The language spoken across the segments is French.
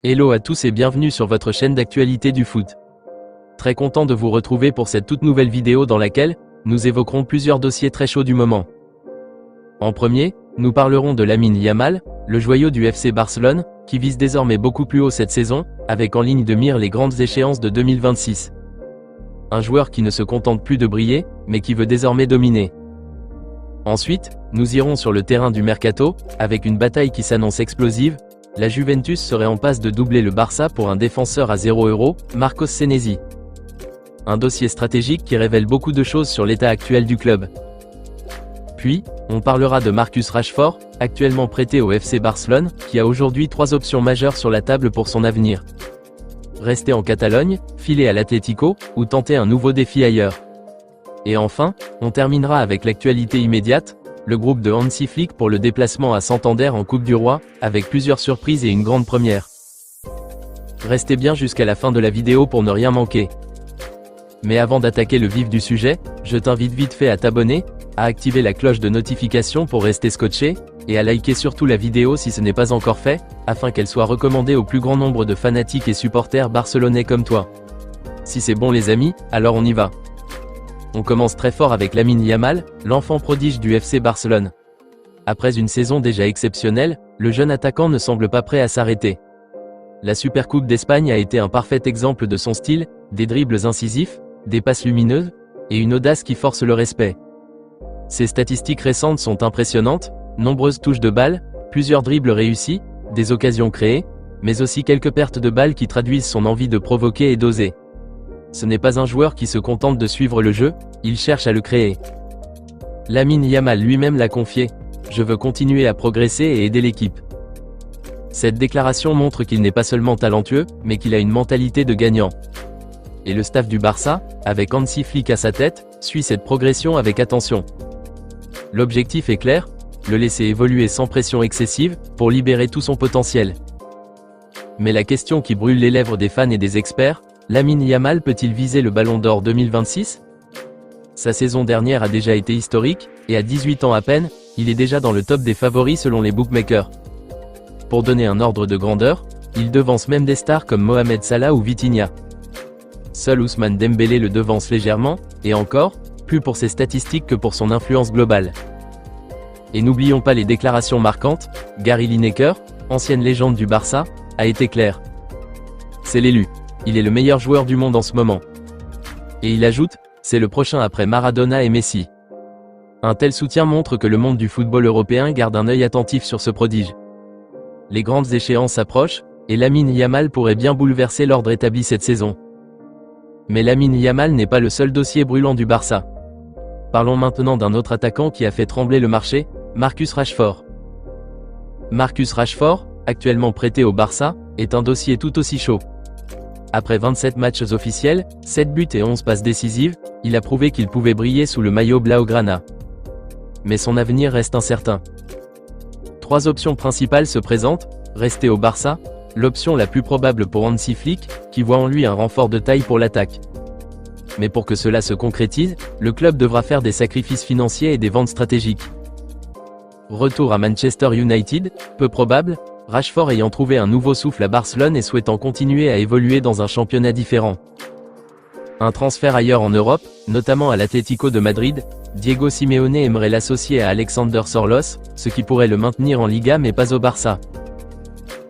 Hello à tous et bienvenue sur votre chaîne d'actualité du foot. Très content de vous retrouver pour cette toute nouvelle vidéo dans laquelle nous évoquerons plusieurs dossiers très chauds du moment. En premier, nous parlerons de Lamine Yamal, le joyau du FC Barcelone, qui vise désormais beaucoup plus haut cette saison, avec en ligne de mire les grandes échéances de 2026. Un joueur qui ne se contente plus de briller, mais qui veut désormais dominer. Ensuite, nous irons sur le terrain du Mercato, avec une bataille qui s'annonce explosive. La Juventus serait en passe de doubler le Barça pour un défenseur à 0 €, Marcos Senesi. Un dossier stratégique qui révèle beaucoup de choses sur l'état actuel du club. Puis, on parlera de Marcus Rashford, actuellement prêté au FC Barcelone, qui a aujourd'hui 3 options majeures sur la table pour son avenir. Rester en Catalogne, filer à l'Atlético, ou tenter un nouveau défi ailleurs. Et enfin, on terminera avec l'actualité immédiate, le groupe de Hansi Flick pour le déplacement à Santander en Coupe du Roi, avec plusieurs surprises et une grande première. Restez bien jusqu'à la fin de la vidéo pour ne rien manquer. Mais avant d'attaquer le vif du sujet, je t'invite vite fait à t'abonner, à activer la cloche de notification pour rester scotché, et à liker surtout la vidéo si ce n'est pas encore fait, afin qu'elle soit recommandée au plus grand nombre de fanatiques et supporters barcelonais comme toi. Si c'est bon les amis, alors on y va. On commence très fort avec Lamine Yamal, l'enfant prodige du FC Barcelone. Après une saison déjà exceptionnelle, le jeune attaquant ne semble pas prêt à s'arrêter. La Supercoupe d'Espagne a été un parfait exemple de son style, des dribbles incisifs, des passes lumineuses, et une audace qui force le respect. Ses statistiques récentes sont impressionnantes, nombreuses touches de balle, plusieurs dribbles réussis, des occasions créées, mais aussi quelques pertes de balles qui traduisent son envie de provoquer et d'oser. Ce n'est pas un joueur qui se contente de suivre le jeu, il cherche à le créer. Lamine Yamal lui-même l'a confié, « Je veux continuer à progresser et aider l'équipe ». Cette déclaration montre qu'il n'est pas seulement talentueux, mais qu'il a une mentalité de gagnant. Et le staff du Barça, avec Hansi Flick à sa tête, suit cette progression avec attention. L'objectif est clair, le laisser évoluer sans pression excessive, pour libérer tout son potentiel. Mais la question qui brûle les lèvres des fans et des experts, Lamine Yamal peut-il viser le Ballon d'Or 2026 ? Sa saison dernière a déjà été historique, et à 18 ans à peine, il est déjà dans le top des favoris selon les bookmakers. Pour donner un ordre de grandeur, il devance même des stars comme Mohamed Salah ou Vitinha. Seul Ousmane Dembélé le devance légèrement, et encore, plus pour ses statistiques que pour son influence globale. Et n'oublions pas les déclarations marquantes, Gary Lineker, ancienne légende du Barça, a été clair. C'est l'élu. Il est le meilleur joueur du monde en ce moment. Et il ajoute, c'est le prochain après Maradona et Messi. Un tel soutien montre que le monde du football européen garde un œil attentif sur ce prodige. Les grandes échéances approchent, et Lamine Yamal pourrait bien bouleverser l'ordre établi cette saison. Mais Lamine Yamal n'est pas le seul dossier brûlant du Barça. Parlons maintenant d'un autre attaquant qui a fait trembler le marché, Marcus Rashford. Marcus Rashford, actuellement prêté au Barça, est un dossier tout aussi chaud. Après 27 matchs officiels, 7 buts et 11 passes décisives, il a prouvé qu'il pouvait briller sous le maillot blaugrana. Mais son avenir reste incertain. 3 options principales se présentent, rester au Barça, l'option la plus probable pour Hansi Flick, qui voit en lui un renfort de taille pour l'attaque. Mais pour que cela se concrétise, le club devra faire des sacrifices financiers et des ventes stratégiques. Retour à Manchester United, peu probable, Rashford ayant trouvé un nouveau souffle à Barcelone et souhaitant continuer à évoluer dans un championnat différent. Un transfert ailleurs en Europe, notamment à l'Atlético de Madrid, Diego Simeone aimerait l'associer à Alexander Sorloth, ce qui pourrait le maintenir en Liga mais pas au Barça.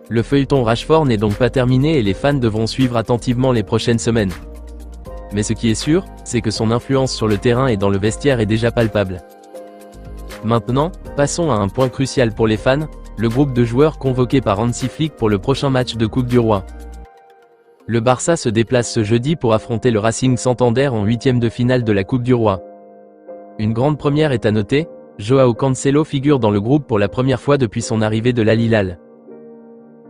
Le feuilleton Rashford n'est donc pas terminé et les fans devront suivre attentivement les prochaines semaines. Mais ce qui est sûr, c'est que son influence sur le terrain et dans le vestiaire est déjà palpable. Maintenant, passons à un point crucial pour les fans, le groupe de joueurs convoqué par Hansi Flick pour le prochain match de Coupe du Roi. Le Barça se déplace ce jeudi pour affronter le Racing Santander en 8e de finale de la Coupe du Roi. Une grande première est à noter, Joao Cancelo figure dans le groupe pour la première fois depuis son arrivée de l'Al Hilal.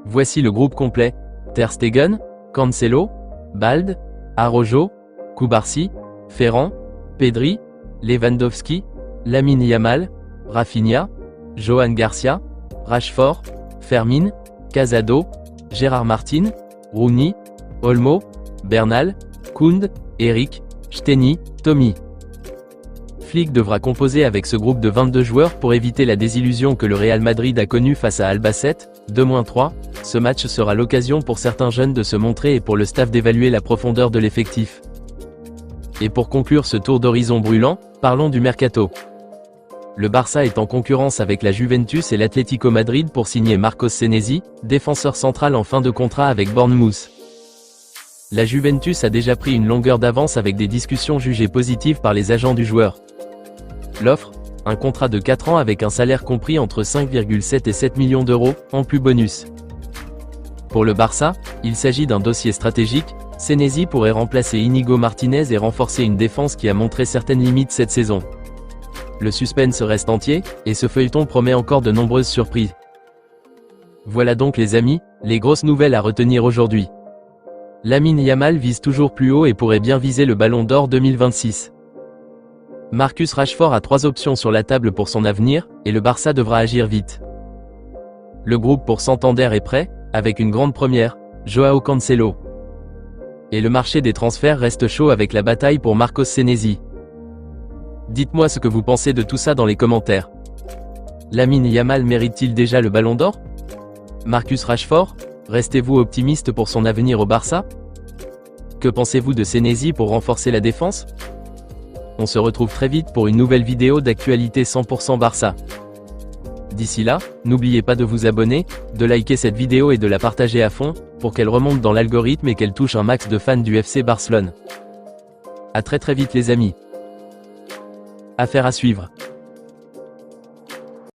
Voici le groupe complet, Ter Stegen, Cancelo, Balde, Araujo, Cubarsí, Ferran, Pedri, Lewandowski, Lamine Yamal, Rafinha, Johan Garcia, Rashford, Fermin, Casado, Gérard Martin, Rooney, Olmo, Bernal, Kound, Eric, Steny, Tommy. Flick devra composer avec ce groupe de 22 joueurs pour éviter la désillusion que le Real Madrid a connue face à Albacete, 2-3, ce match sera l'occasion pour certains jeunes de se montrer et pour le staff d'évaluer la profondeur de l'effectif. Et pour conclure ce tour d'horizon brûlant, parlons du mercato. Le Barça est en concurrence avec la Juventus et l'Atlético Madrid pour signer Marcos Senesi, défenseur central en fin de contrat avec Bournemouth. La Juventus a déjà pris une longueur d'avance avec des discussions jugées positives par les agents du joueur. L'offre, un contrat de 4 ans avec un salaire compris entre 5,7 et 7 millions d'euros, en plus bonus. Pour le Barça, il s'agit d'un dossier stratégique. Senesi pourrait remplacer Inigo Martinez et renforcer une défense qui a montré certaines limites cette saison. Le suspense reste entier, et ce feuilleton promet encore de nombreuses surprises. Voilà donc les amis, les grosses nouvelles à retenir aujourd'hui. Lamine Yamal vise toujours plus haut et pourrait bien viser le Ballon d'Or 2026. Marcus Rashford a 3 options sur la table pour son avenir, et le Barça devra agir vite. Le groupe pour Santander est prêt, avec une grande première, Joao Cancelo. Et le marché des transferts reste chaud avec la bataille pour Marcos Senesi. Dites-moi ce que vous pensez de tout ça dans les commentaires. Lamine Yamal mérite-t-il déjà le Ballon d'Or? Marcus Rashford, restez-vous optimiste pour son avenir au Barça? Que pensez-vous de Senesi pour renforcer la défense? On se retrouve très vite pour une nouvelle vidéo d'actualité 100% Barça. D'ici là, n'oubliez pas de vous abonner, de liker cette vidéo et de la partager à fond, pour qu'elle remonte dans l'algorithme et qu'elle touche un max de fans du FC Barcelone. A très vite les amis. Affaire à suivre.